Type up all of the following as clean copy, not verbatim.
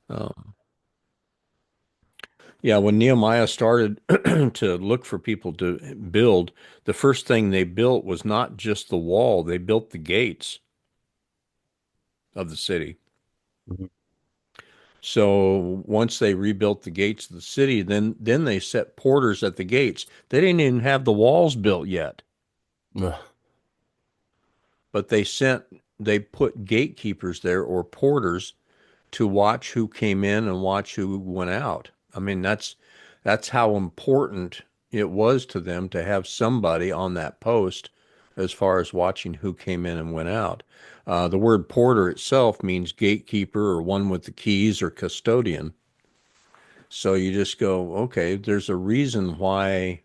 Um, yeah, when Nehemiah started to look for people to build, the first thing they built was not just the wall, they built the gates of the city. Mhm. So once they rebuilt the gates of the city, then they set porters at the gates. They didn't even have the walls built yet, Yeah. but they put gatekeepers there or porters to watch who came in and watch who went out. I mean, that's how important it was to them to have somebody on that post as far as watching who came in and went out. The word porter itself means gatekeeper or one with the keys or custodian. So you just go, okay, there's a reason why.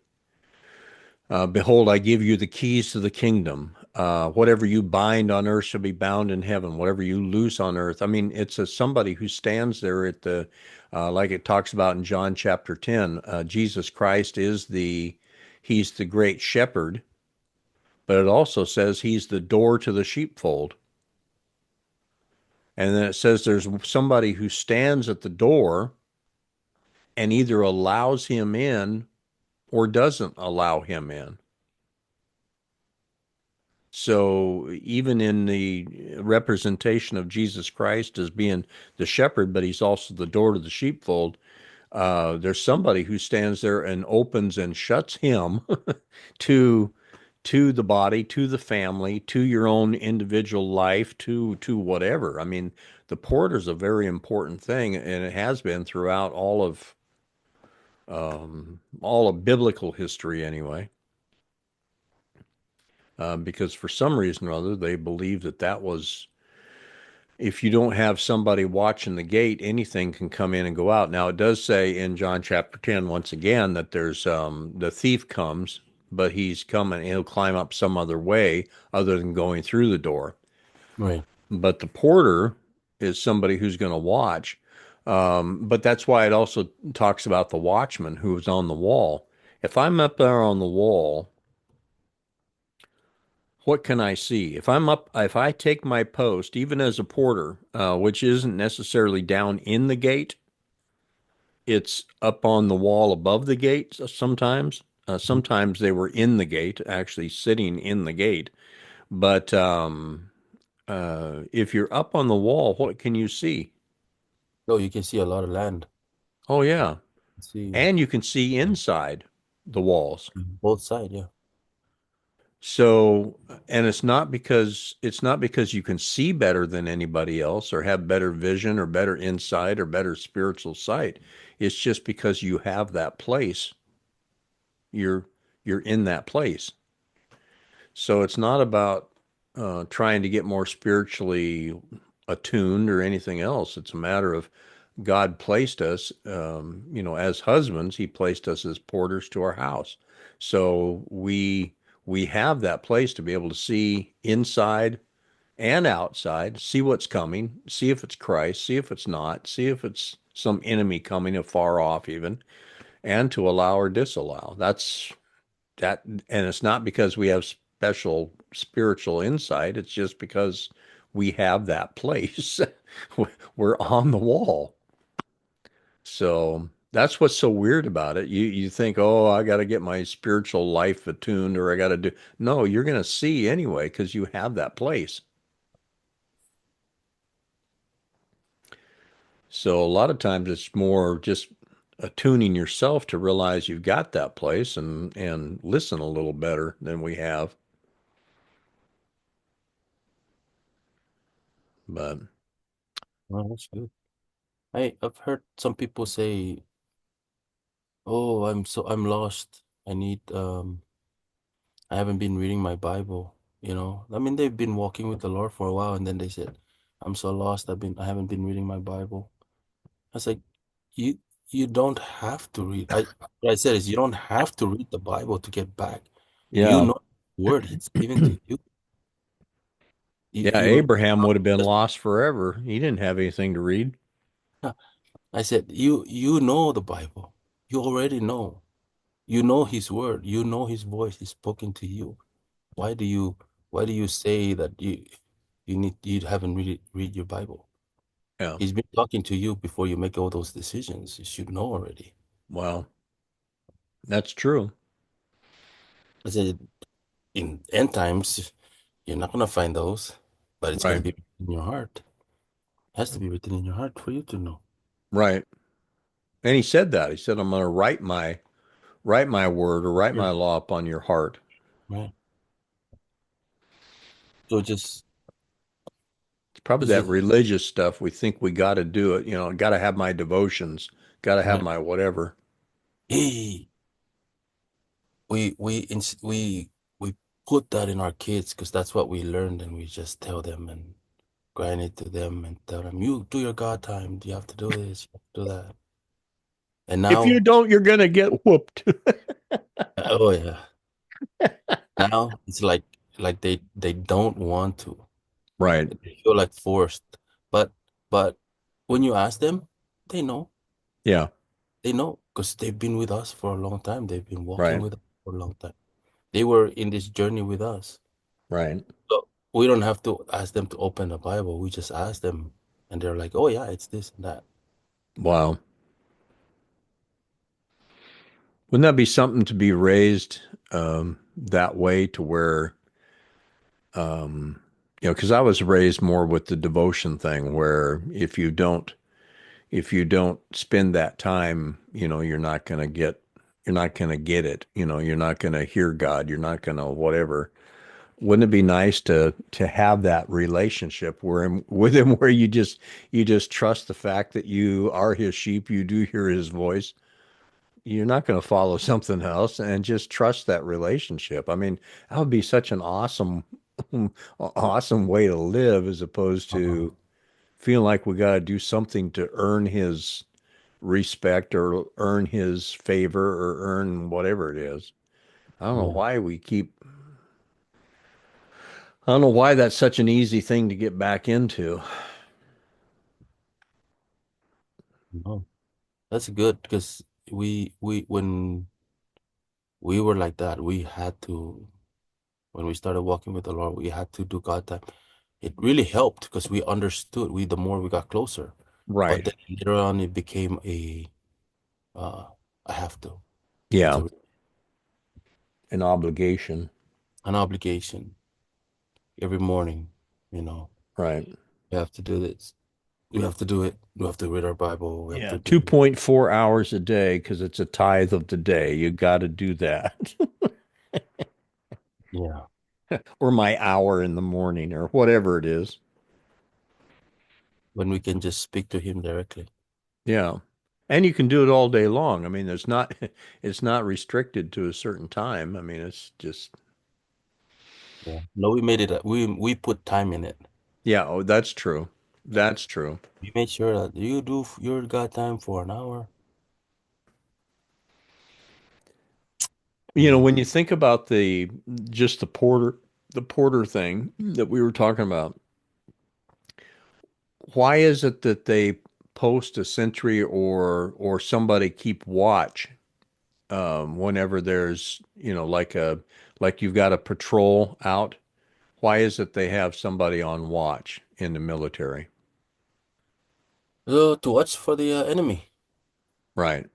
Behold, I give you the keys to the kingdom. Whatever you bind on earth shall be bound in heaven. Whatever you loose on earth. I mean, it's somebody who stands there at like it talks about in John chapter 10. Jesus Christ he's the great shepherd, but it also says he's the door to the sheepfold. And then it says there's somebody who stands at the door and either allows him in or doesn't allow him in. So even in the representation of Jesus Christ as being the shepherd, but he's also the door to the sheepfold, there's somebody who stands there and opens and shuts him to the body, to the family, to your own individual life, to whatever. I mean, the porter's a very important thing, and it has been throughout all of biblical history anyway. Because for some reason or other, they believe that that was if you don't have somebody watching the gate, anything can come in and go out. Now, it does say in John chapter 10, once again, that there's the thief comes, but he's coming, he'll climb up some other way other than going through the door. Right. But the porter is somebody who's going to watch. But that's why it also talks about the watchman who's on the wall. If I'm up there on the wall, what can I see? If I take my post, even as a porter, which isn't necessarily down in the gate, it's up on the wall above the gate sometimes. Mhm. Sometimes they were in the gate, actually sitting in the gate. But if you're up on the wall, what can you see? Oh, you can see a lot of land. Oh, yeah. See And you can see inside the walls. both sides, yeah. So, and it's not because you can see better than anybody else or have better vision or better insight or better spiritual sight. It's just because you have that place. You're you're in that place. So it's not about trying to get more spiritually attuned or anything else. It's a matter of God placed us, as husbands. He placed us as porters to our house. So we have that place to be able to see inside and outside, see what's coming, see if it's Christ, see if it's not, see if it's some enemy coming afar off even, and to allow or disallow. That's that, and it's not because we have special spiritual insight. It's just because we have that place. We're on the wall. So that's what's so weird about it. You think, oh, I got to get my spiritual life attuned, or I got to do. No, you're going to see anyway because you have that place. So a lot of times it's more just attuning yourself to realize you've got that place and listen a little better than we have. But Oh, that's good. I've heard some people say, "Oh, I'm lost. I haven't been reading my Bible." I mean, they've been walking with the Lord for a while, and then they said, "I'm so lost. I haven't been reading my Bible." I was like, "You you don't have to read." What I said is, you don't have to read the Bible to get back. You yeah, know the word. It's given to you. yeah, You Abraham would have been lost forever. He didn't have anything to read. I said, you know the Bible. You already know. You know his word. You know his voice is spoken to you. Why do you why do you say that you haven't read your Bible? Yeah. He's been talking to you before you make all those decisions. You should know already. Well, that's true. I said, in end times, you're not gonna find those, but it's gonna Right. be in your heart. It has to be written in your heart for you to know. Right. And he said that. He said, I'm going to write my word or write Yeah. my law upon your heart. Right. So just It's probably it's that just religious stuff. We think we got to do it. Got to have my devotions, got to have right. my whatever. Hey, we put that in our kids because that's what we learned, and we just tell them and grind it to them and tell them, you do your God time. You have to do this, you have to do that. And If you now, don't, you're going to get whooped. oh yeah, now it's like they don't want to. Right. They feel like forced. But when you ask them, they know. Yeah. They know because they've been with us for a long time. They've been walking Right. with us for a long time. They were in this journey with us. Right. So we don't have to ask them to open the Bible. We just ask them, and they're like, "Oh yeah, it's this and that." Wow. Wouldn't that be something to be raised that way to where, because I was raised more with the devotion thing where if you don't spend that time, you're not going to get it. You're not going to hear God. You're not going to whatever. Wouldn't it be nice to have that relationship with him where you just trust the fact that you are his sheep, you do hear his voice. You're not going to follow something else and just trust that relationship. I mean, that would be such an awesome way to live as opposed Uh-huh. to feeling like we got to do something to earn his respect or earn his favor or earn whatever it is. I don't know Yeah, why we keep, I don't know why that's such an easy thing to get back into. no, that's good because we when we were like that, we had to when we started walking with the Lord, we had to do God time. It really helped because we understood. We the more we got closer, but Right. then later on, it became uh, I have to. It's Yeah. An obligation. an obligation every morning. You know, Right. we have to do this. We have to do it. We have to read our Bible. We have Yeah. to do it. 2.4 hours a day because it's a tithe of the day. You got to do that. Yeah, Or my hour in the morning or whatever it is. when we can just speak to Him directly. Yeah. And you can do it all day long. I mean, there's not it's not restricted to a certain time. I mean, it's just Yeah. No, we made it. We put time in it. yeah, oh, that's true. That's true. We made sure that you do your God time for an hour. You know. When you think about the just the porter thing that we were talking about, why is it that they post a sentry or somebody keep watch whenever there's, like you've got a patrol out? Why is it they have somebody on watch in the military? To watch for the enemy Right.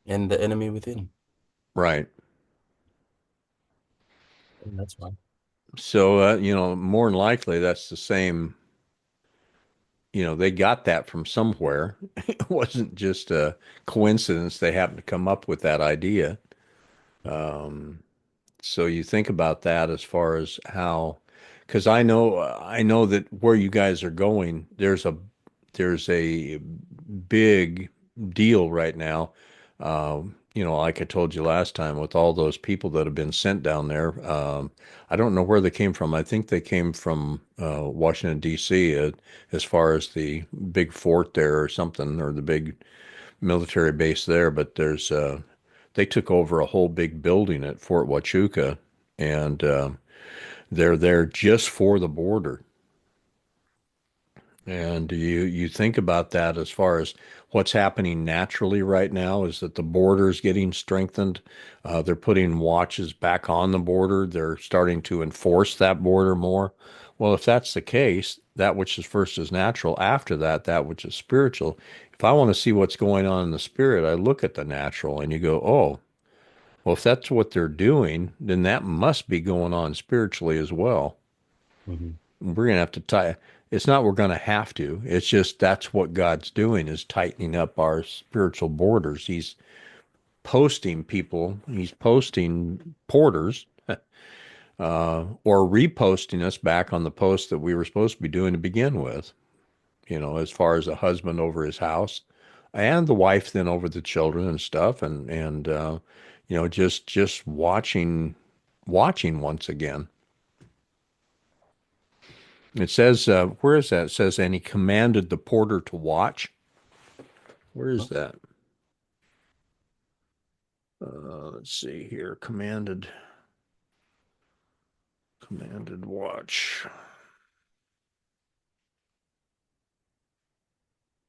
and the enemy within. Right. And that's why. So, more than likely that's the same, they got that from somewhere. It wasn't just a coincidence they happened to come up with that idea. Um, so you think about that as far as how, because I know that where you guys are going, there's a big deal right now. Like I told you last time, with all those people that have been sent down there. I don't know where they came from. I think they came from Washington, D.C., as far as the big fort there or something, or the big military base there. But they took over a whole big building at Fort Huachuca, and they're there just for the border. And you think about that as far as what's happening naturally right now is that the border is getting strengthened. They're putting watches back on the border. They're starting to enforce that border more. Well, if that's the case, that which is first is natural, after that, that which is spiritual. If I want to see what's going on in the spirit, I look at the natural and you go, oh, well, if that's what they're doing, then that must be going on spiritually as well. Hmm. We're going to have to tie. It's not we're going to have to. It's just that's what God's doing is tightening up our spiritual borders. He's posting people. He's posting porters or reposting us back on the post that we were supposed to be doing to begin with. As far as a husband over his house and the wife then over the children and stuff and just watching once again. It says where is that? It says and he commanded the porter to watch. Where is that? Let's see here. Commanded watch.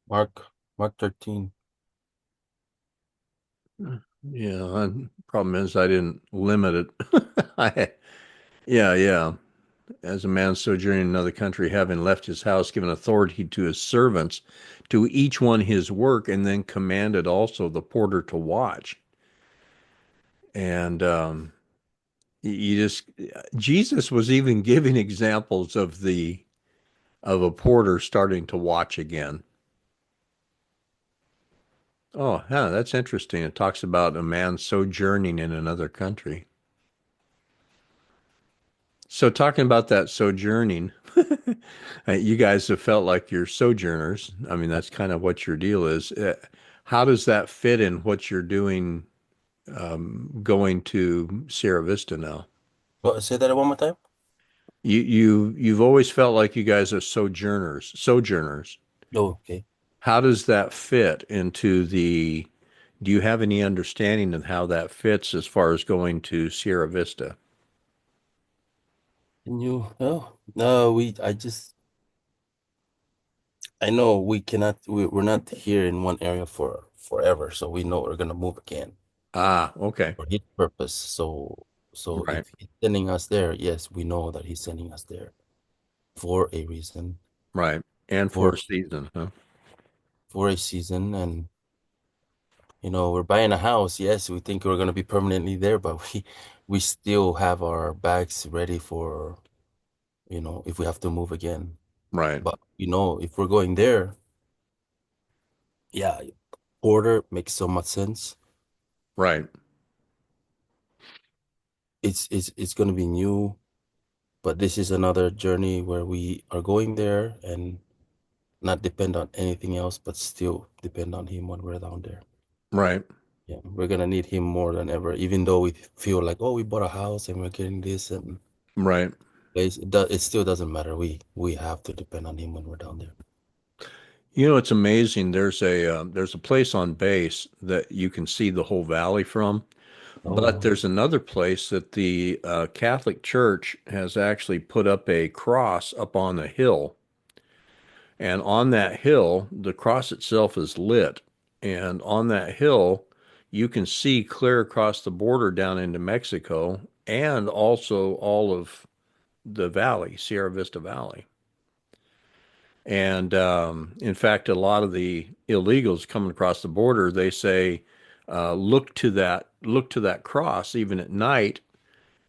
Mark, Mark 13. Yeah, problem is I didn't limit it. I, yeah, yeah. As a man sojourning in another country, having left his house, given authority to his servants, to each one his work, and then commanded also the porter to watch. And you just Jesus was even giving examples of a porter starting to watch again. Oh, yeah, that's interesting. It talks about a man sojourning in another country. So talking about that sojourning, you guys have felt like you're sojourners. I mean, that's kind of what your deal is. How does that fit in what you're doing going to Sierra Vista now? What, say that one more time? You've always felt like you guys are sojourners, sojourners. Oh, okay. How does that fit into do you have any understanding of how that fits as far as going to Sierra Vista? And you, oh, no, I know we're not here in one area for forever, so we know we're gonna move again Ah, okay. for his purpose. So Right, if he's sending us there, yes, we know that he's sending us there for a reason, right. And for for a season, huh? for a season, and we're buying a house. Yes, we think we're gonna be permanently there, but we still have our bags ready for, if we have to move again. Right, But if we're going there, yeah, order makes so much sense. right, It's gonna be new, but this is another journey where we are going there and not depend on anything else, but still depend on him when we're down there. right, Yeah, we're gonna need him more than ever, even though we feel like, oh, we bought a house and we're getting this and right. place. It still doesn't matter. We have to depend on him when we're down there. It's amazing. There's a place on base that you can see the whole valley from, but Oh, there's another place that the Catholic Church has actually put up a cross up on a hill, and on that hill, the cross itself is lit, and on that hill, you can see clear across the border down into Mexico, and also all of the valley, Sierra Vista Valley. And in fact, a lot of the illegals coming across the border, they say, look to that cross even at night,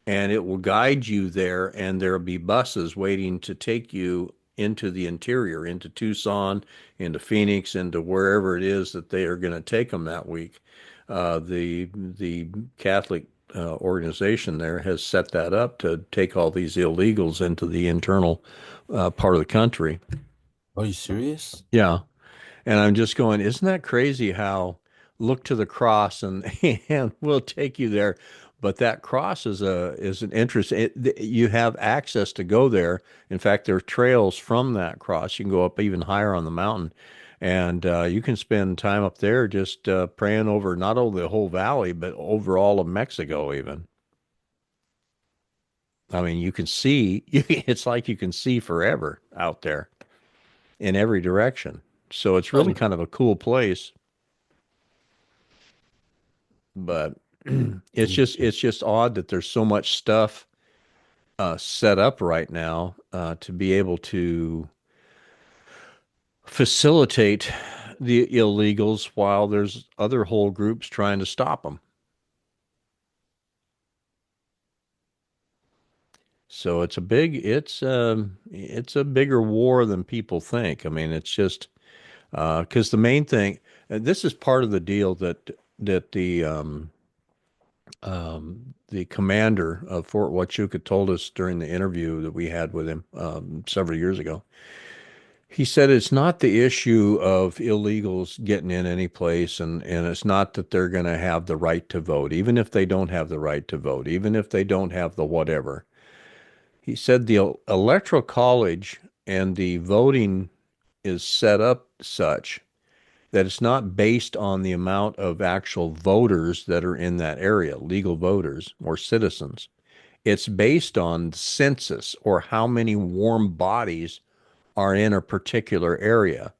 and it will guide you there. And there'll be buses waiting to take you into the interior, into Tucson, into Phoenix, into wherever it is that they are going to take them that week. The Catholic organization there has set that up to take all these illegals into the internal part of the country. are you serious? Yeah. And I'm just going, isn't that crazy how look to the cross and and we'll take you there. But that cross is an interest. You have access to go there. In fact, there are trails from that cross. You can go up even higher on the mountain, and you can spend time up there just praying over not only the whole valley, but over all of Mexico even. I mean, you can see. It's like you can see forever out there in every direction. So it's really Um, kind of a cool place. But mm, it's just odd that there's so much stuff set up right now to be able to facilitate the illegals while there's other whole groups trying to stop them. So it's a bigger war than people think. I mean, it's just because the main thing, and this is part of the deal that the commander of Fort Huachuca told us during the interview that we had with him several years ago. He said it's not the issue of illegals getting in any place, and it's not that they're going to have the right to vote, even if they don't have the right to vote, even if they don't have the whatever. He said the electoral college and the voting is set up such that it's not based on the amount of actual voters that are in that area, legal voters or citizens. It's based on census or how many warm bodies are in a particular area.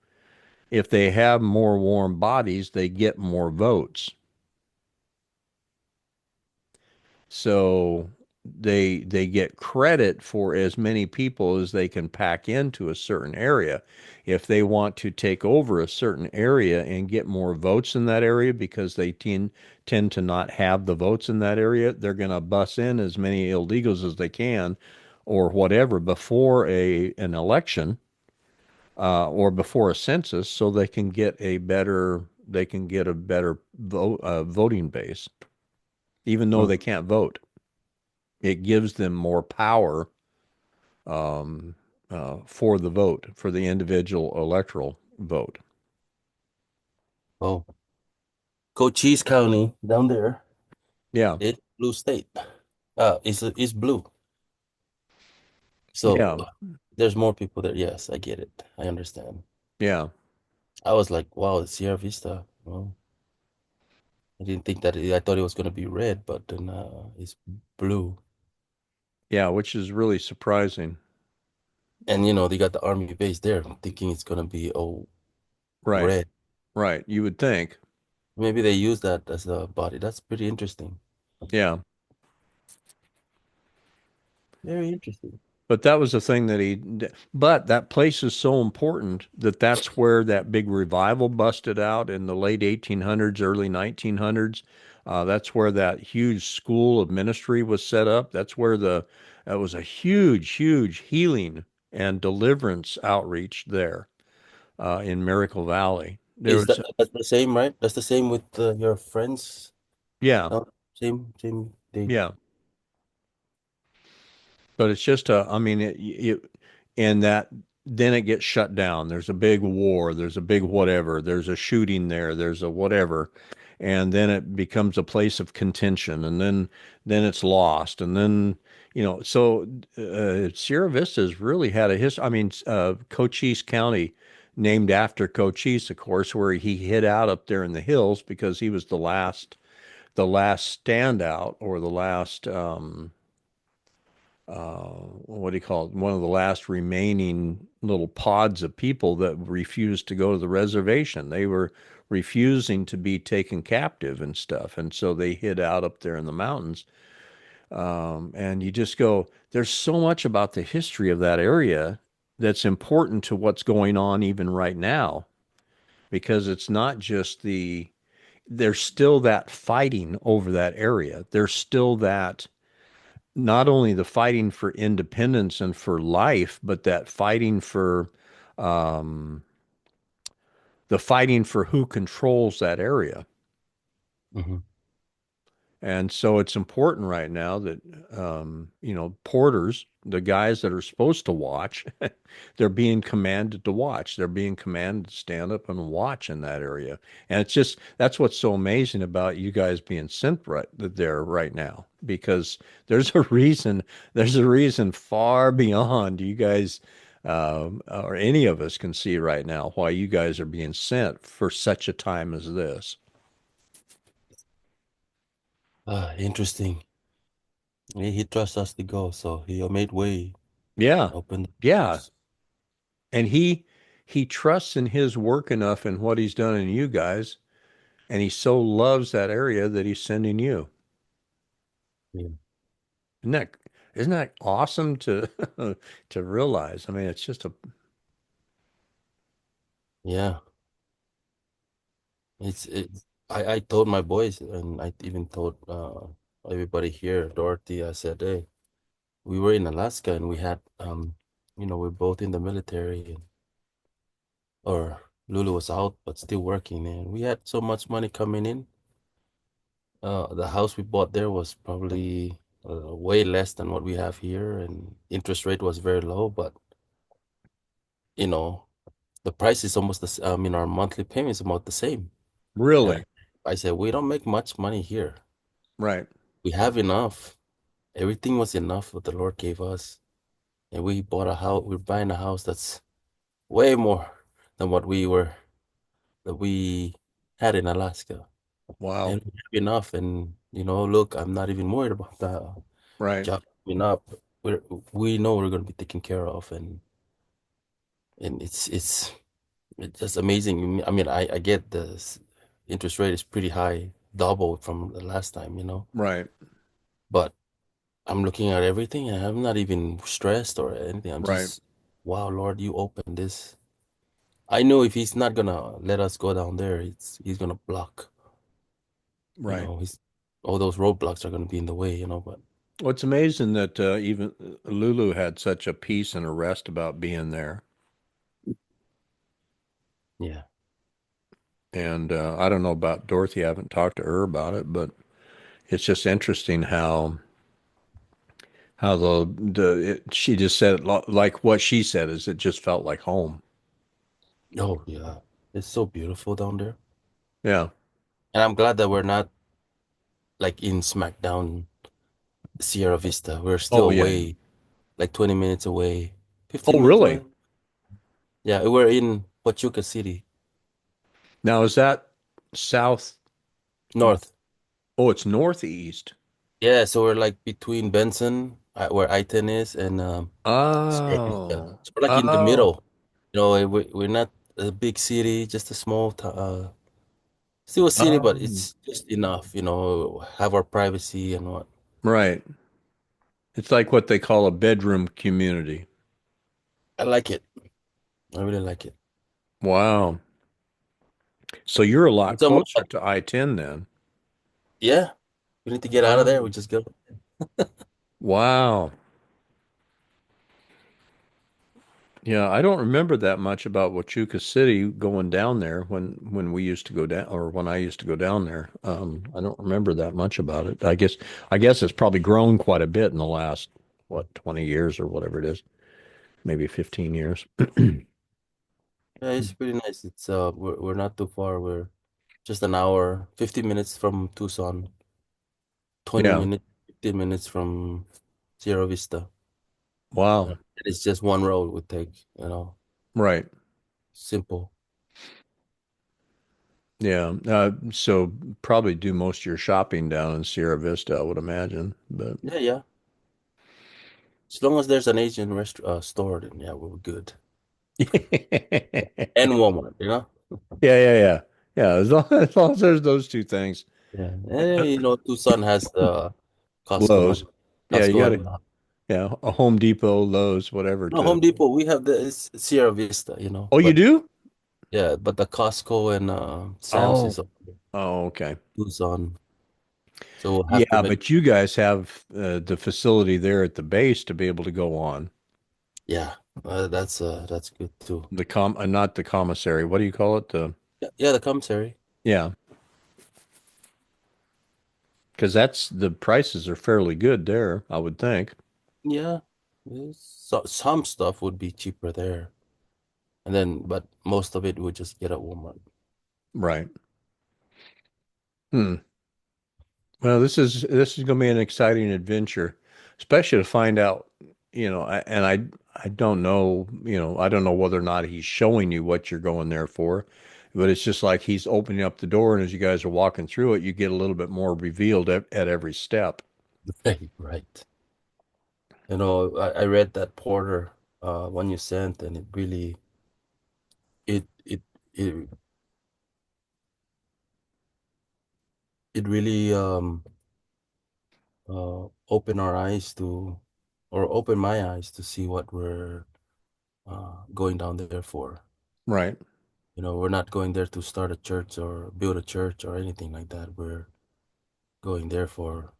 If they have more warm bodies, they get more votes. So they get credit for as many people as they can pack into a certain area. If they want to take over a certain area and get more votes in that area because they tend to not have the votes in that area, they're going to bus in as many illegals as they can or whatever before a an election or before a census so they can get a better voting base even though Mm. they can't vote. It gives them more power um, for the vote, for the individual electoral vote. Oh, Cochise County down there, Yeah, it's blue state. It's blue. So yeah, there's more people there. Yes, I get it. I understand. yeah, I was like, wow, it's Sierra Vista. Well, I didn't think that I thought it was gonna be red, but then it's blue. yeah, which is really surprising. And they got the army base there. I'm thinking it's gonna be Right, red. right. You would think. Maybe they use that as a body. That's pretty interesting. Yeah. Very interesting. But that was the thing but that place is so important that that's where that big revival busted out in the late 1800s, early 1900s. That's where that huge school of ministry was set up. That was a huge, huge healing and deliverance outreach there in Miracle Valley. There Is was, that's the same, right? That's the same with your friends. yeah, No, same. They yeah. But it's just I mean, and that then it gets shut down. There's a big war. There's a big whatever. There's a shooting there. There's a whatever, and then it becomes a place of contention, and then it's lost, and then so Sierra Vista's really had a history. I mean, Cochise County, named after Cochise, of course, where he hid out up there in the hills because he was the last standout or the last what do you call it? One of the last remaining little pods of people that refused to go to the reservation. They were refusing to be taken captive and stuff. And so they hid out up there in the mountains. And you just go, there's so much about the history of that area that's important to what's going on even right now, because it's not just there's still that fighting over that area. There's still that not only the fighting for independence and for life, but that fighting for um, the fighting for who controls that area. hmm And so it's important right now that, porters, the guys that are supposed to watch, they're being commanded to watch. They're being commanded to stand up and watch in that area. And it's just, that's what's so amazing about you guys being sent right there right now, because there's a reason far beyond you guys, or any of us can see right now why you guys are being sent for such a time as this. Interesting. He trusts us to go, so he made way, Yeah. opened the Yeah. doors. And he trusts in his work enough and what he's done in you guys, and he so loves that area that he's sending you. Yeah. Isn't that Isn't that awesome to to realize? I mean, it's just a Yeah, I told my boys, and I even told everybody here, Dorothy. I said, hey, we were in Alaska, and we had we're both in the military, or Lulu was out but still working, and we had so much money coming in. The house we bought there was probably way less than what we have here, and interest rate was very low. But you know, the price is almost I mean, our monthly payment is about the same. And really I said, we don't make much money here. right. We have enough. Everything was enough what the Lord gave us, and we bought a house. We're buying a house that's way more than what we had in Alaska, Wow. and we have enough. And look, I'm not even worried about the Right. job coming up. We're we know we're gonna be taken care of, and it's just amazing. I mean, I get the interest rate is pretty high, double from the last time, Right. but I'm looking at everything and I'm not even stressed or anything. I'm Right. just, wow, Lord, you opened this. I know if he's not gonna let us go down there, he's gonna block, Right. he's all those roadblocks are gonna be in the way, but Well, it's amazing that even Lulu had such a peace and a rest about being there. yeah. And I don't know about Dorothy. I haven't talked to her about it, but it's just interesting how she just said it like what she said is it just felt like home. Oh yeah. It's so beautiful down there. Yeah. And I'm glad that we're not like in smackdown Sierra Vista. We're still Oh yeah. away, like 20 minutes away, Oh 15 minutes really? away. Yeah, we're in Pachuca City, Now is that south? north. Oh, it's northeast. Yeah, so we're like between Benson, where I-10 is, and Sierra Vista. Oh. So we're like in the Oh. middle. We're not a big city, just a small town. Still a city, but Oh. it's just enough, have our privacy and what. Right. It's like what they call a bedroom community. I like it. I really like it. Wow. So you're a lot It's almost closer like, to I-10 then. yeah, we need to get out of there. We Wow. just go. Wow. Yeah, I don't remember that much about Huachuca City going down there when we used to go down or when I used to go down there. I don't remember that much about it. I guess it's probably grown quite a bit in the last 20 years or whatever it is, maybe 15 years. Yeah, it's pretty nice. We're not too far. We're just an hour, 50 minutes from Tucson, 20 Yeah. minutes, 15 minutes from Sierra Vista. Wow. It's just one road we take, Right. simple. Yeah. So probably do most of your shopping down in Sierra Vista, I would imagine. But Yeah, yeah. As long as there's an Asian store, then yeah, we're good. yeah, And Walmart. yeah, yeah. Yeah, as long as there's those two things. Yeah. Tucson has Costco and Lowe's. Yeah, you Costco got to, and yeah, a Home Depot, Lowe's, whatever no, to. Home Depot. We have the Sierra Vista, Oh, you but do? yeah, but the Costco and Sam's Oh, is up oh, okay. Tucson, so we'll have to Yeah, make. but you guys have the facility there at the base to be able to go on Yeah, that's good too. not the commissary. What do you call it? Yeah, yeah, the commissary. Yeah, because the prices are fairly good there, I would think. Yeah, so some stuff would be cheaper there, but most of it would just get at Walmart. Right. Hmm. Well, this is going to be an exciting adventure, especially to find out, and I don't know, I don't know whether or not he's showing you what you're going there for, but it's just like he's opening up the door, and as you guys are walking through it, you get a little bit more revealed at every step. Right, right. I read that Porter one you sent, and it it it it really opened our eyes to. or open my eyes to see what we're going down there for. Right. You know, we're not going there to start a church or build a church or anything like that. We're going there for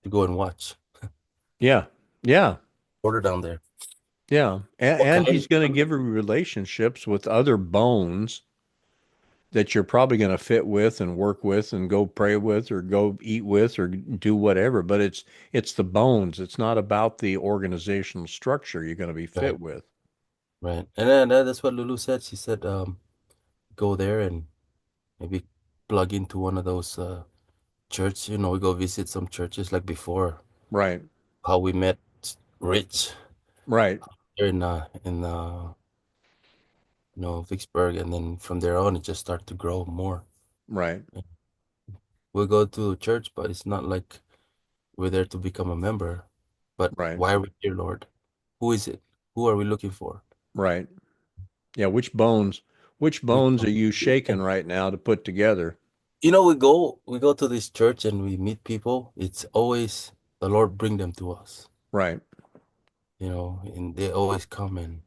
to go and watch. Yeah. Yeah. Order down there. Yeah. What And he's kind? going to give you relationships with other bones that you're probably going to fit with and work with and go pray with or go eat with or do whatever. But it's the bones. It's not about the organizational structure you're going to be Right, fit with. right. And then that's what Lulu said. She said, go there and maybe plug into one of those church. You know, we go visit some churches like before. Right. How we met Rich Right. here in you know, Vicksburg, and then from there on, it just started to grow more. Right. We'll go to church, but it's not like we're there to become a member. But Right. why are we here, Lord? Who is it? Who are we looking for? Right. Yeah. Which We, bones are you shaking right now to put together? you know, we go to this church and we meet people. It's always the Lord bring them to us, Right. you know, and they always come and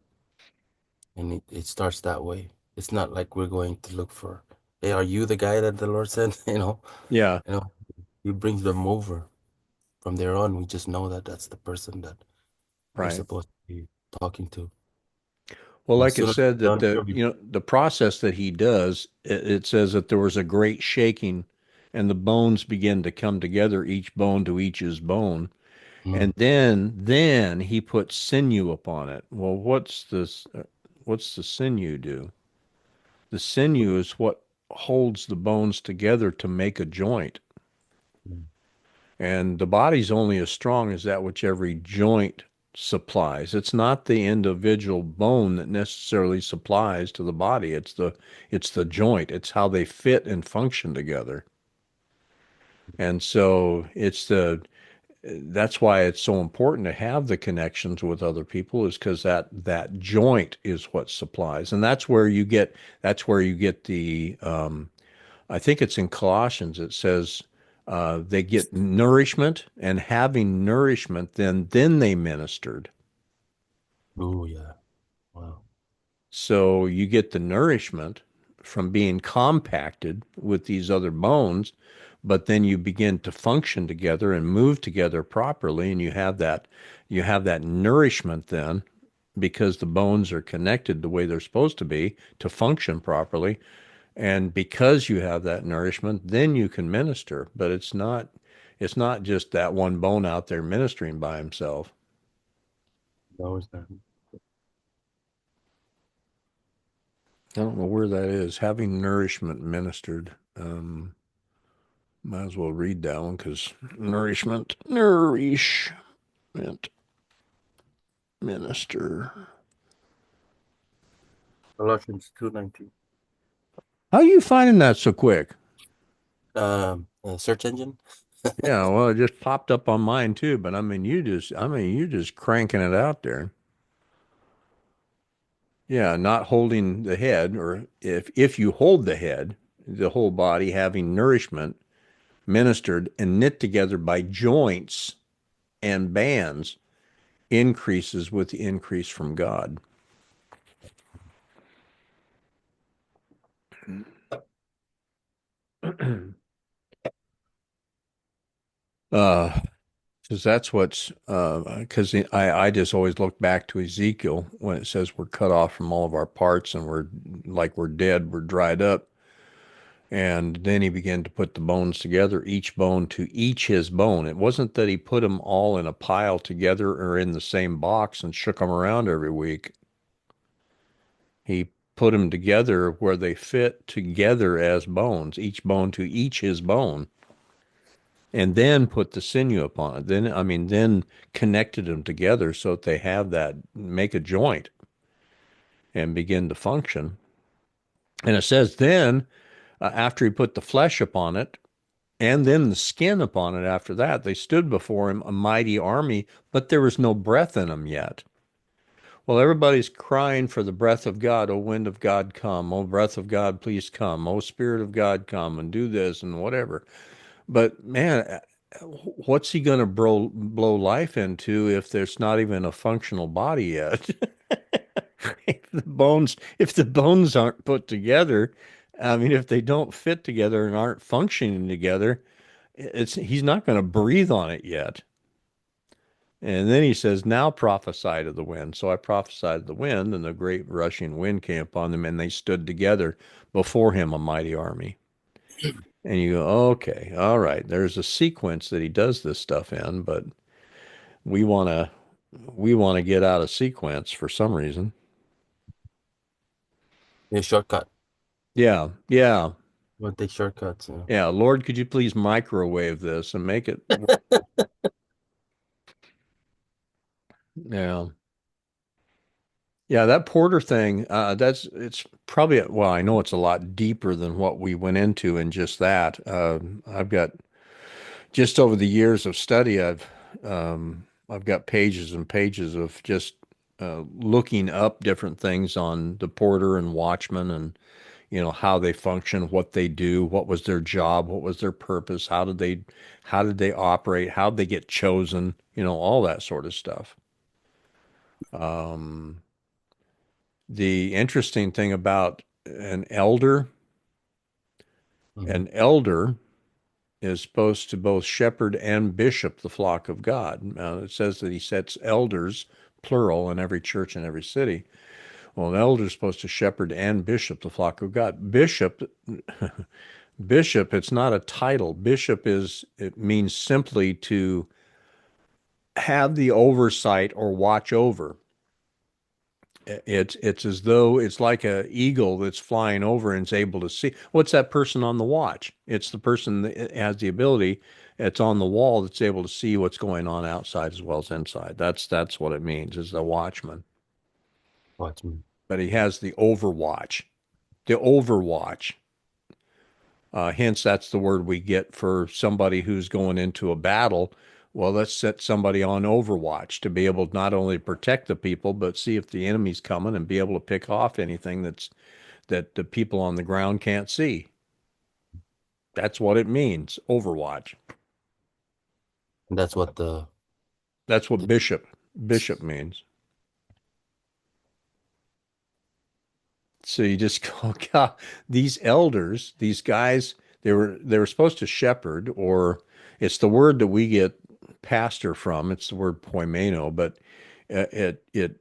it starts that way. It's not like we're going to look for, hey, are you the guy that the Lord sent? Yeah. You know, He brings them over. From there on, we just know that that's the person that we're Right. supposed to be talking to. Well, As like it soon as said we're that done here, the process that he does, it says that there was a great shaking and the bones begin to come together, each bone to each his bone. mm, And then he puts sinew upon it. Well, what's the sinew do? The sinew is what holds the bones together to make a joint. mm, And the body's only as strong as that which every joint supplies. It's not the individual bone that necessarily supplies to the body. It's the joint. It's how they fit and function together. And so that's why it's so important to have the connections with other people is because that joint is what supplies. And that's where you get the I think it's in Colossians. It says they get nourishment, and having nourishment, then they ministered. oh yeah, wow. So you get the nourishment from being compacted with these other bones, but then you begin to function together and move together properly, and you have that nourishment then because the bones are connected the way they're supposed to be to function properly. And because you have that nourishment, then you can minister. But it's not just that one bone out there ministering by himself. That was that. I don't know where that is. Having nourishment ministered. Might as well read that one because nourishment, minister. Colossians 2:19. How are you finding that so quick? Search engine. Yeah, well, it just popped up on mine too. But I mean, you just cranking it out there. Yeah, not holding the head, or if you hold the head, the whole body having nourishment ministered and knit together by joints and bands increases with the increase from God. uh because that's what's because I just always look back to Ezekiel when it says we're cut off from all of our parts and we're dead, we're dried up. And then he began to put the bones together, each bone to each his bone. It wasn't that he put them all in a pile together or in the same box and shook them around every week. He put them together where they fit together as bones, each bone to each his bone, and then put the sinew upon it. Then connected them together so that they have that, make a joint and begin to function. And it says then, after he put the flesh upon it, and then the skin upon it after that. They stood before him, a mighty army, but there was no breath in them yet. Well, everybody's crying for the breath of God. O wind of God, come. O breath of God, please come. O Spirit of God, come and do this and whatever. But man, what's he going to blow life into if there's not even a functional body yet? If the bones aren't put together, I mean, if they don't fit together and aren't functioning together, he's not going to breathe on it yet. And then he says, "Now prophesy to the wind." So I prophesied to the wind, and the great rushing wind came upon them, and they stood together before him, a mighty army. And you go, okay, all right. There's a sequence that he does this stuff in, but we want to we want to get out of sequence for some reason. Yeah, shortcut. Yeah, yeah, You want to take shortcuts, you know. yeah. Lord, could you please microwave this and make it work? Yeah. Yeah, that Porter thing, it's probably, well, I know it's a lot deeper than what we went into in just that. I've got just over the years of study, I've got pages and pages of just looking up different things on the Porter and Watchman and how they function, what they do, what was their job, what was their purpose, how did they operate, how did they get chosen, all that sort of stuff. Um, the interesting thing about Mhm. an elder is supposed to both shepherd and bishop the flock of God. Now, it says that he sets elders, plural, in every church in every city. Well, an elder is supposed to shepherd and bishop the flock of God. Bishop, it's not a title. It means simply to have the oversight or watch over. It's as though it's like a eagle that's flying over and is able to see. What's that person on the watch? It's the person that has the ability. It's on the wall that's able to see what's going on outside as well as inside. That's what it means, is the watchman. Watchmen. But he has the overwatch. The overwatch. Hence, that's the word we get for somebody who's going into a battle. Well, let's set somebody on overwatch to be able to not only protect the people, but see if the enemy's coming and be able to pick off anything that the people on the ground can't see. That's what it means, overwatch. And that's what That's what the bishop means. So you just go, God, these elders, these guys, they were supposed to shepherd, or it's the word that we get pastor from. It's the word poimeno, but it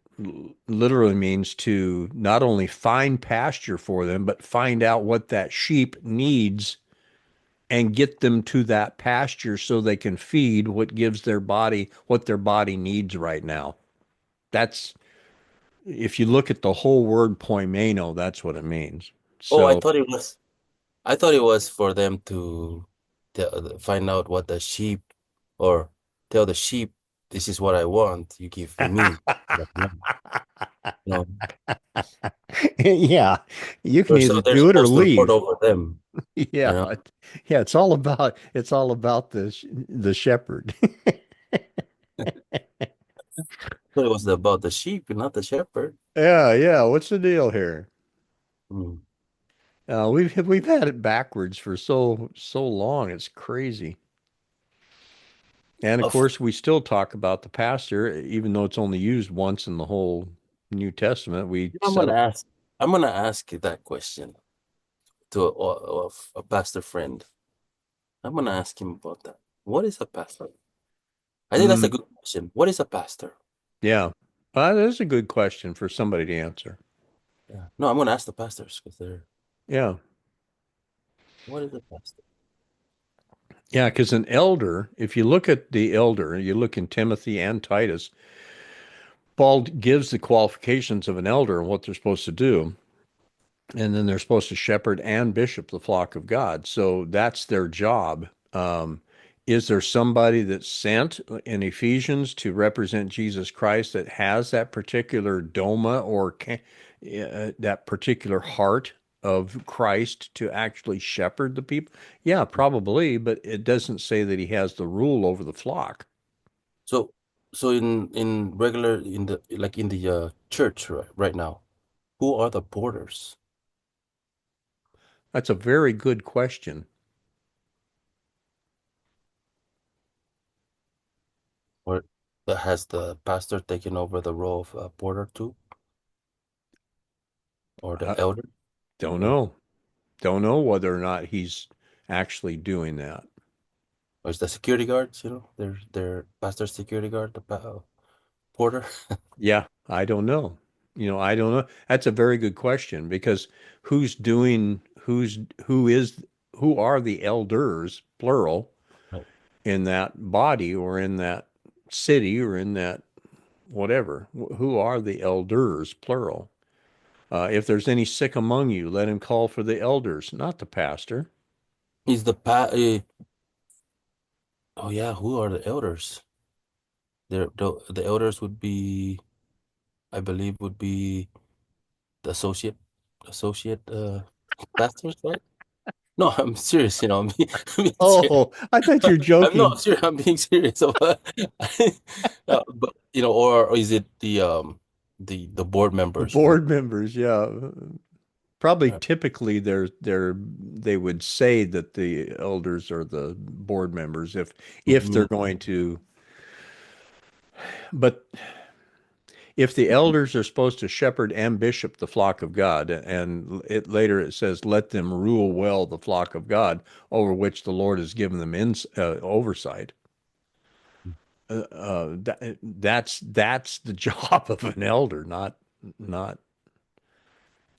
literally means to not only find pasture for them, but find out what that sheep needs and get them to that pasture so they can feed what their body needs right now. That's If you look at the whole word poimeno, that's what it means. Oh, So I thought it was for them to find out what the sheep or tell the sheep this is what I want. You give me what I want. No. yeah, you can So either they're do it or supposed to lord leave. over them, you Yeah, know. yeah, it's all about the shepherd. So it was about the sheep, not the shepherd. Yeah, yeah. What's the deal here? Hmm. We've had it backwards for so long. It's crazy. And of Of, course, we still talk about the pastor, even though it's only used once in the whole New Testament. We I'm set gonna up. ask. I'm gonna ask you that question to a pastor friend. I'm gonna ask him about that. What is a pastor? I think that's Mm, a good question. What is a pastor? yeah, that is a good question for somebody to answer. Yeah. No, I'm gonna ask the pastors because they're. Yeah, What is a pastor? yeah. Because an elder, if you look at the elder, you look in Timothy and Titus, Paul gives the qualifications of an elder and what they're supposed to do. And then they're supposed to shepherd and bishop the flock of God. So that's their job. Is there somebody that's sent in Ephesians to represent Jesus Christ that has that particular doma or that particular heart of Christ to actually shepherd the people? Yeah, probably, but it doesn't say that he has the rule over the flock. So, so in regular in the like in the church right now, who are the porters? That's a very good question. That has the pastor taking over the role of porter too, or the I elder, don't or know. Don't know whether or not he's actually doing that. or is the security guards, their pastor security guard, the porter. Yeah, I don't know. I don't know. That's a very good question because who's doing who is who are the elders, plural, Right. in that body or in that city or in that whatever? Who are the elders, plural? If there's any sick among you, let him call for the elders, not the pastor. He's oh yeah, who are the elders? The elders would be, I believe, would be the associate pastors, right? No, I'm serious. I'm being serious. Oh, I thought you're I'm joking. not serious. I'm being serious. But or is it the board The members? board members, yeah. Probably typically they would say that the elders are the board members if they're Mhm. going to, but if the elders are supposed to shepherd and bishop the flock of God, and later it says, let them rule well the flock of God over which the Lord has given them oversight. That's the job of an elder, not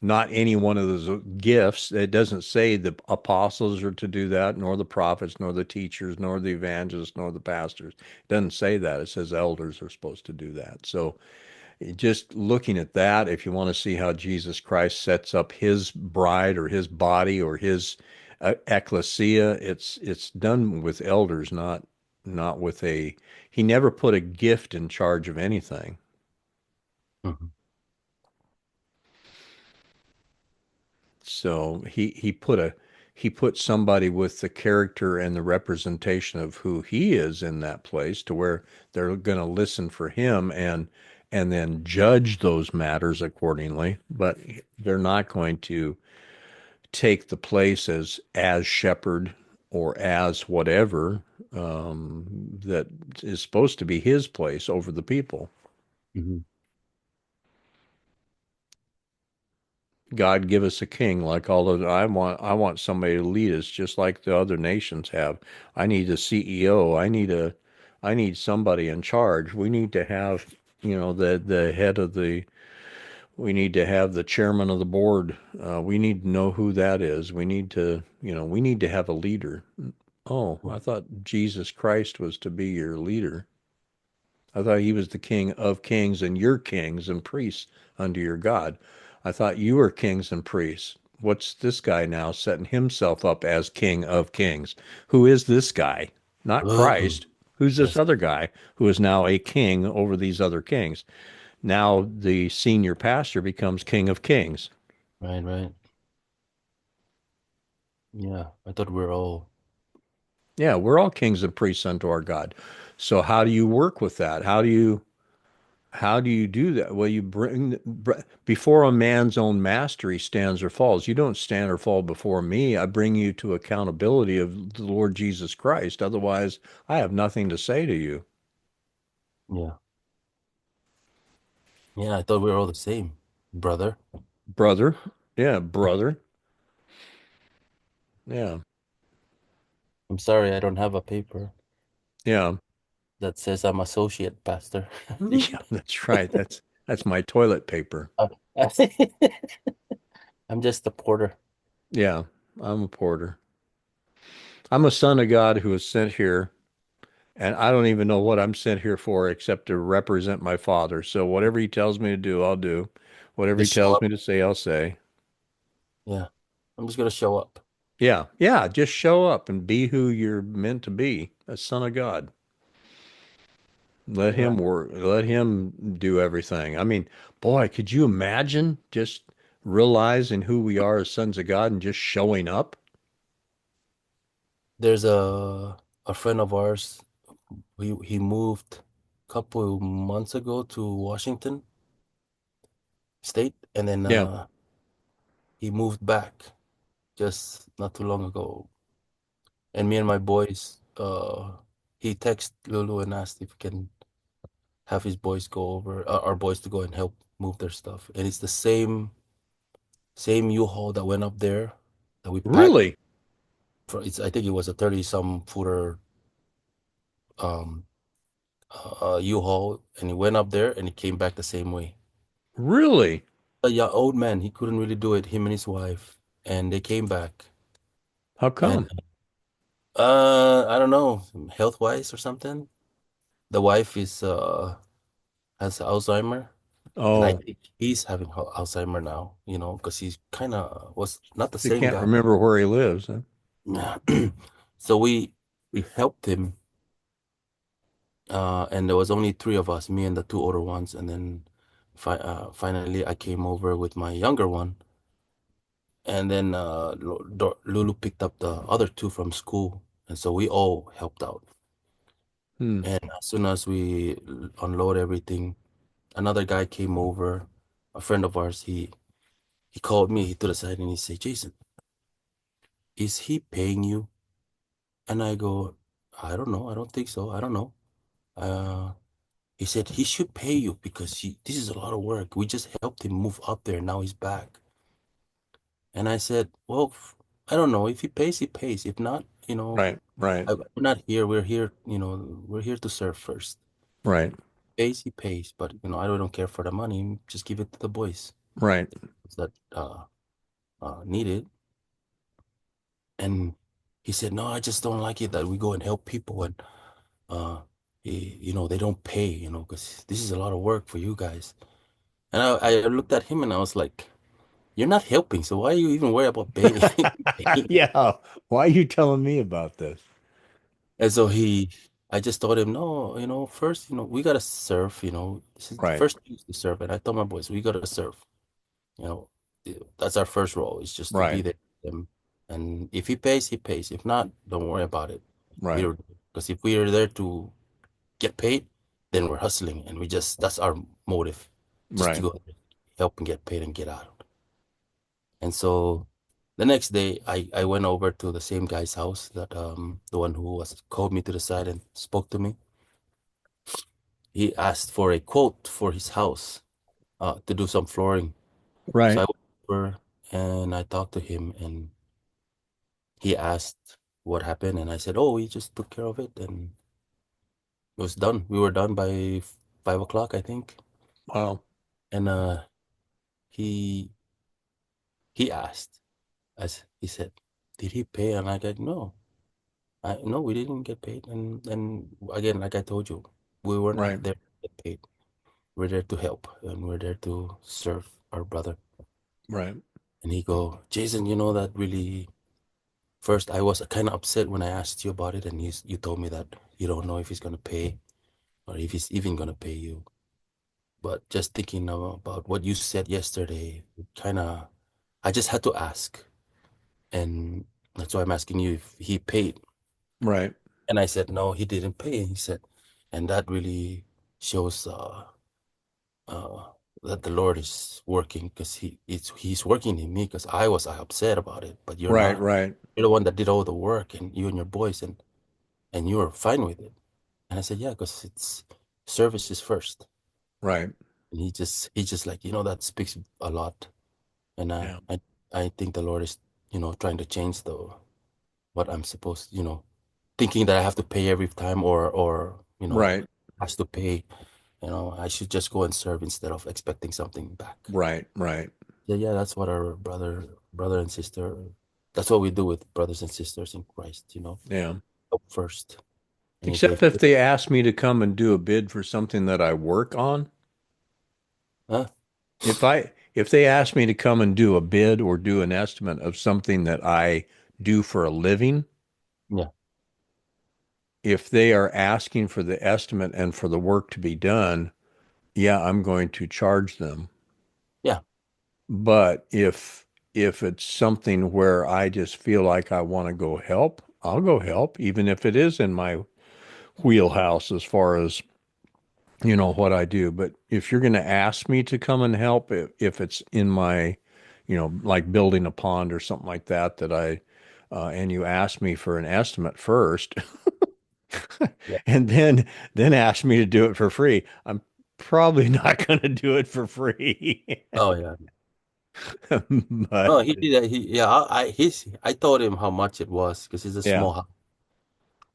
not any one of those gifts. It doesn't say the apostles are to do that, nor the prophets, nor the teachers, nor the evangelists, nor the pastors. It doesn't say that. It says elders are supposed to do that. So just looking at that, if you want to see how Jesus Christ sets up his bride or his body or his ecclesia, it's done with elders, not with a. He never put a gift in charge of anything. Mhm. So he put somebody with the character and the representation of who he is in that place to where they're going to listen for him and then judge those matters accordingly, but they're not going to take the place as shepherd or as whatever that is supposed to be his place over the people. Mhm. God give us a king like all of I want somebody to lead us just like the other nations have. I need a CEO. I need somebody in charge. We need to have, the head of the we need to have the chairman of the board. We need to know who that is. We need to have a leader. Oh, I thought Jesus Christ was to be your leader. I thought he was the king of kings and your kings and priests unto your God. I thought you were kings and priests. What's this guy now setting himself up as king of kings? Who is this guy? Not Oh, Christ. Who's this yes, other guy who is now a king over these other kings? Now the senior pastor becomes king of kings. right, right. Yeah, I thought we are all. Yeah, we're all kings and priests unto our God. So how do you work with that? How do you do that? Well, before a man's own master, he stands or falls. You don't stand or fall before me. I bring you to accountability of the Lord Jesus Christ. Otherwise, I have nothing to say to you. Yeah, yeah. I thought we were all the same, brother. Brother. Yeah, brother. Yeah. I'm sorry, I don't have a paper Yeah. that says I'm associate pastor. Yeah, that's right. That's my toilet paper. Uh, I'm just a porter. Yeah, I'm a porter. I'm a son of God who was sent here, and I don't even know what I'm sent here for except to represent my father. So whatever he tells me to do, I'll do. Whatever he Just show tells up. me to say, I'll say. Yeah, I'm just gonna show up. Yeah, yeah, just show up and be who you're meant to be, a son of God. Let You're him right. work, let him do everything. I mean, boy, could you imagine just realizing who we are as sons of God and just showing up? There's a friend of ours. He moved a couple months ago to Washington State, and then Yeah. he moved back just not too long ago. And me and my boys, he texted Lulu and asked if we can. have his boys go over, our boys to go and help move their stuff. And it's the same U-Haul that went up there that we packed Really? for. It's I think it was a 30 some footer um U-Haul, and he went up there and he came back the same way. Really? A yeah, old man, he couldn't really do it, him and his wife, and they came back. How And come? I don't know, health wise or something. The wife is has Alzheimer, and I Oh, think he's having Alzheimer now, because he's kind of was not the they same can't guy. remember where he lives, huh? So we helped him, and there was only three of us, me and the two older ones, and then finally I came over with my younger one, and then Lulu picked up the other two from school, and so we all helped out. Hmm. And as soon as we unload everything, another guy came over, a friend of ours. He called me to the side and he said, "Jason, is he paying you?" And I go, "I don't know. I don't think so. I don't know." Uh, he said he should pay you because this is a lot of work. We just helped him move up there. Now he's back. And I said, "Well, I don't know. If he pays, he pays. If not, Right, right, we're not here. We're here. We're here to serve first. right, Pays, he pays. But I don't care for the money. Just give it to the boys right, that need it." And he said, "No, I just don't like it that we go and help people and uh, they don't pay, because this is a lot of work for you guys." And I looked at him and I was like, "You're not helping, so why are you even worried about paying?" paying? Yeah. Why are you telling me about this? And so I just told him, "No, first, we gotta serve. This is the Right, first thing is to serve." And I told my boys, "We gotta serve. You know, that's our first role. Is just to be right, there for them. And if he pays, he pays. If not, don't worry about it. right, We're because if we are there to get paid, then we're hustling, and that's our motive, just to right, go help and get paid and get out." And so the next day, I went over to the same guy's house, that the one who was called me to the side and spoke to me. He asked for a quote for his house, to do some flooring. So I right. went over and I talked to him, and he asked what happened, and I said, "Oh, we just took care of it, and it was done. We were done by 5 o'clock, I think." Wow. And he he asked, as he said, "Did he pay?" And I said, "No, no, we didn't get paid." And again, like I told you, we were not Right, there to get paid. We're there to help, and we're there to serve our brother. right, And he go, "Jason, that really." First, I was kind of upset when I asked you about it, and you told me that you don't know if he's gonna pay or if he's even gonna pay you. But just thinking about what you said yesterday, kind of, I just had to ask, and that's why I'm asking you if he paid. right, And I said, "No, he didn't pay." And he said, and that really shows uh, that the Lord is working, because he's working in me, because I was upset about it, but you're right, not. right, You're the one that did all the work, and you and your boys, and you were fine with it. And I said, "Yeah, because it's service is first." right. And he just like, that speaks a lot. And Yeah. I think the Lord is, trying to change the what I'm supposed, thinking that I have to pay every time, or Right, has to pay. I should just go and serve instead of expecting something back. right, right. Yeah, yeah, that's what our brother and sister, that's what we do with brothers and sisters in Christ, Yeah. help first. And if they Except if they ask me to come and do a bid for something that I work on. huh? If they ask me to come and do a bid or do an estimate of something that I do for a living, Yeah, if they are asking for the estimate and for the work to be done, yeah, I'm going to charge them. yeah, But if it's something where I just feel like I want to go help, I'll go help, even if it is in my wheelhouse as far as what I do. But if you're going to ask me to come and help, if it's in my, like building a pond or something like that, and you ask me for an estimate first, Yeah. and then asked me to do it for free. I'm probably not going to do it for free. Oh yeah. But No, he did that. I told him how much it was because it's a yeah, small house.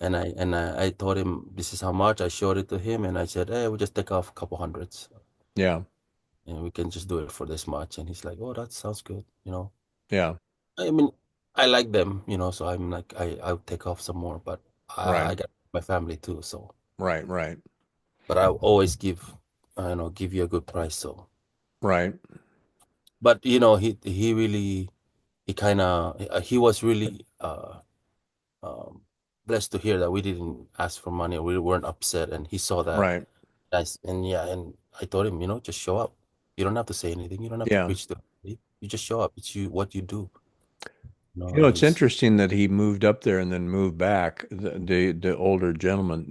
And I told him this is how much. I showed it to him and I said, hey, we just take off a couple hundreds yeah, and we can just do it for this much. And he's like, oh, that sounds good. yeah, I mean, I like them, so I'm like, I'll take off some more, but right, I got my family too, so. right, right, But I always give you a good price, so. right, But he really, he kind of, he was really um, blessed to hear that we didn't ask for money or we weren't upset, and he saw that. right. Nice, and yeah, and I told him, just show up. You don't have to say anything. You don't have to Yeah. preach to anybody. You just show up. It's what you do. And It's he's interesting that he moved up there and then moved back, the older gentleman.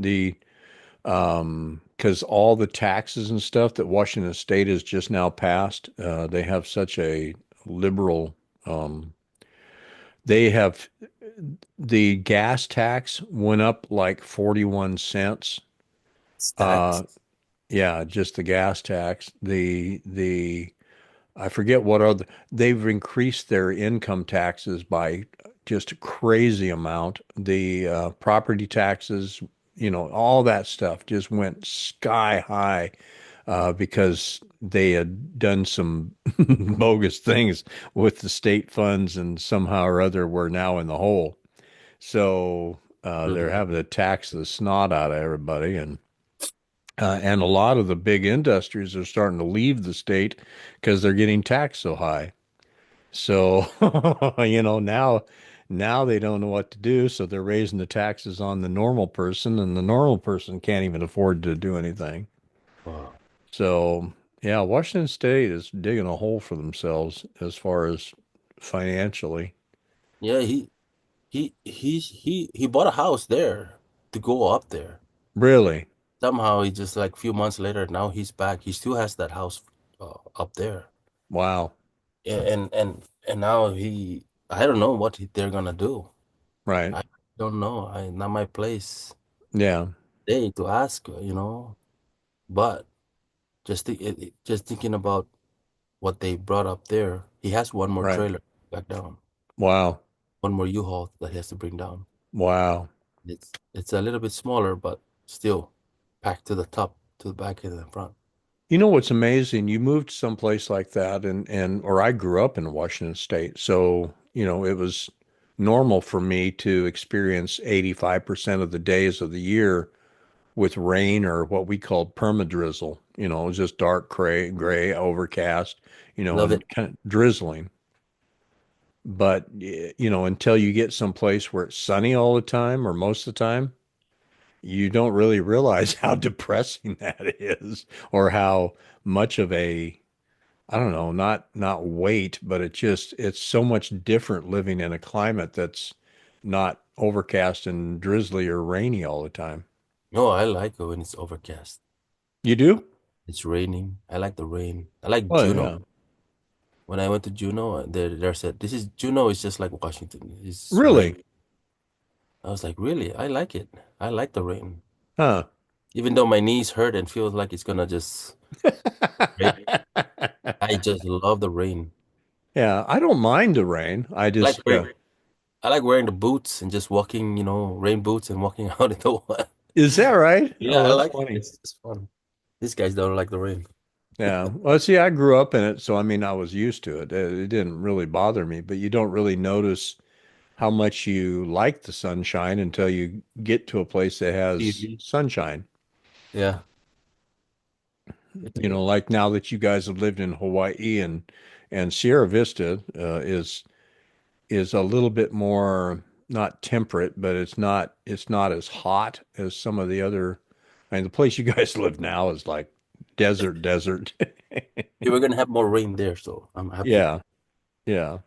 Because all the taxes and stuff that Washington State has just now passed, they have such a liberal, um, they have the gas tax went up like 41 cents. Uh, stacked. yeah, just the gas tax. I forget what other, they've increased their income taxes by just a crazy amount. The property taxes, all that stuff just went sky high because they had done some bogus things with the state funds and somehow or other we're now in the hole. So they're Hmm. having to tax the snot out of everybody. And a lot of the big industries are starting to leave the state because they're getting taxed so high. So, now they don't know what to do, so they're raising the taxes on the normal person, and the normal person can't even afford to do anything. Wow. So, yeah, Washington State is digging a hole for themselves as far as financially. Yeah, he bought a house there to go up there. Really? Somehow he just like a few months later, now he's back. He still has that house up there. Wow. Yeah, and now I don't know what they're gonna do. Right. I don't know. Not my place. Yeah. They to ask. But just thinking about what they brought up there, he has one more Right. trailer back down, Wow. one more U-Haul that he has to bring down. Wow. It's a little bit smaller, but still packed to the top, to the back and the front. You know what's amazing? You moved someplace like that or I grew up in Washington State. So, it was normal for me to experience 85% of the days of the year with rain or what we called permadrizzle. It was just dark gray, overcast, Love it. and kind of drizzling. But, until you get someplace where it's sunny all the time or most of the time, you don't really realize how depressing that is or how much of a I don't know, not weight, but it's so much different living in a climate that's not overcast and drizzly or rainy all the time. No, I like it when it's overcast. You do? It's raining. I like the rain. I like Oh Juneau. yeah. When I went to Juneau, they said this is Juneau is just like Washington. It's rain. Really? I was like, really? I like it. I like the rain. Huh. Even though my knees hurt and feels like it's gonna just break, I just love the rain. Yeah, I don't mind the rain. I I like just wearing I like wearing the boots and just walking, rain boots and walking out in the wild. is that right? Yeah, Oh, I that's like it. funny. It's fun. These guys don't like the rain. Yeah. Well, see, I grew up in it, so I mean, I was used to it. It didn't really bother me, but you don't really notice how much you like the sunshine until you get to a place that has TV. sunshine. Yeah. Like now that you guys have lived in Hawaii and Sierra Vista is a little bit more not temperate, but it's not as hot as some of the other. I mean, the place you guys live now is like desert. Yeah, we're gonna have more rain there, so I'm happy. Yeah, yeah.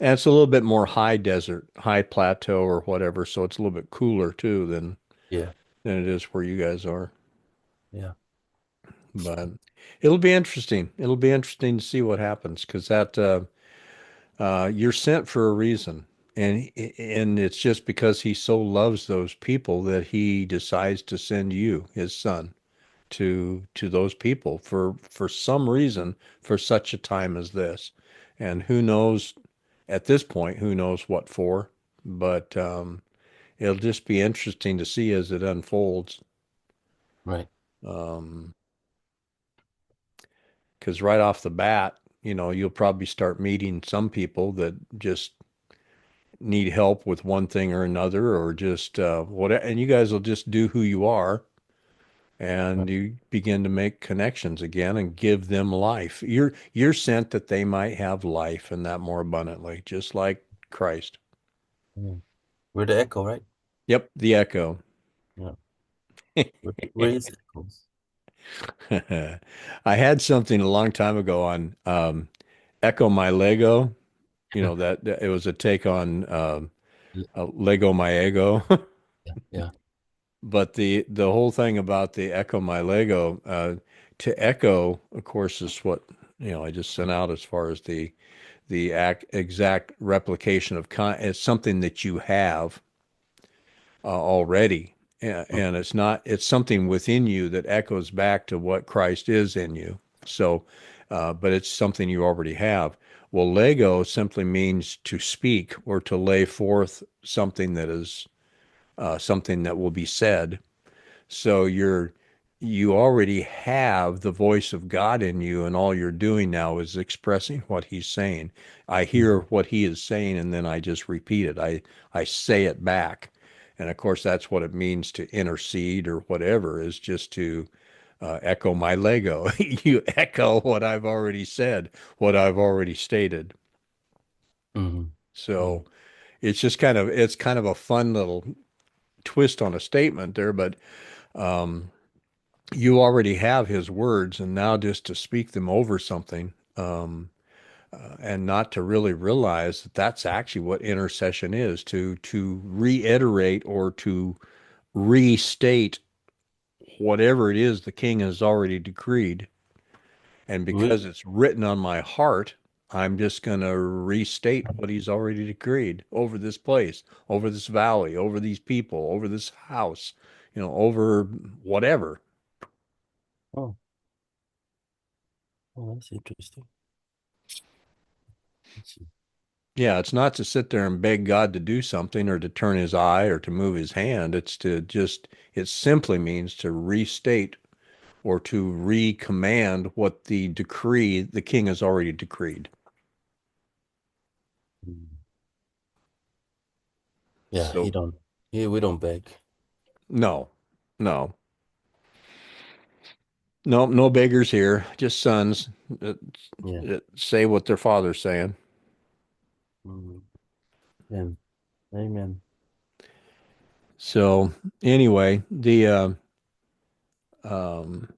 And it's a little bit more high desert, high plateau or whatever, so it's a little bit cooler too Yeah. than it is where you guys are. Yeah. But it'll be interesting. It'll be interesting to see what happens because that you're sent for a reason. and it's just because he so loves those people that he decides to send you, his son, to those people for some reason, for such a time as this. And who knows at this point, who knows what for, but it'll just be interesting to see as it unfolds. Right. Um, because right off the bat, you'll probably start meeting some people that just need help with one thing or another, or just whatever, and you guys will just do who you are, Right. and you begin to make connections again and give them life. You're sent that they might have life and that more abundantly, just like Christ. Yeah. We're the echo, right? Yep, the echo. Yeah. We're his echoes. I had something a long time ago on Echo My Lego. That it was a take on Lego My Ego. Yeah. Yeah. But the whole thing about the Echo My Lego, to echo, of course, is what I just sent out as far as the exact replication of it's something that you have already, Mm, and it's something within you that echoes back to what Christ is in you. So, but it's something you already have. Well, Lego simply means to speak or to lay forth something that is something that will be said. So you already have the voice of God in you, and all you're doing now is expressing what he's saying. I mm, hear what he is saying, and then I just repeat it. I say it back. And of course, that's what it means to intercede or whatever, is just to echo my Lego. You echo what I've already said, what I've already stated. mhm, So mm, it's kind of a fun little twist on a statement there, but um, you already have his words, and now just to speak them over something, and not to really realize that that's actually what intercession is, to reiterate or to restate whatever it is the king has already decreed. And We, because it's written on my heart, I'm just going to restate what he's already decreed over this place, over this valley, over these people, over this house, over whatever. oh, oh, that's interesting. Let's see. Yeah, it's not to sit there and beg God to do something or to turn his eye or to move his hand. It simply means to restate or to recommand what the king has already decreed. Mm. Yeah, he So, don't. He, we don't beg. no, no, no, no beggars here, just sons that, Yeah. that say what their father's saying. Mm. Amen. Amen. So, anyway, the, um,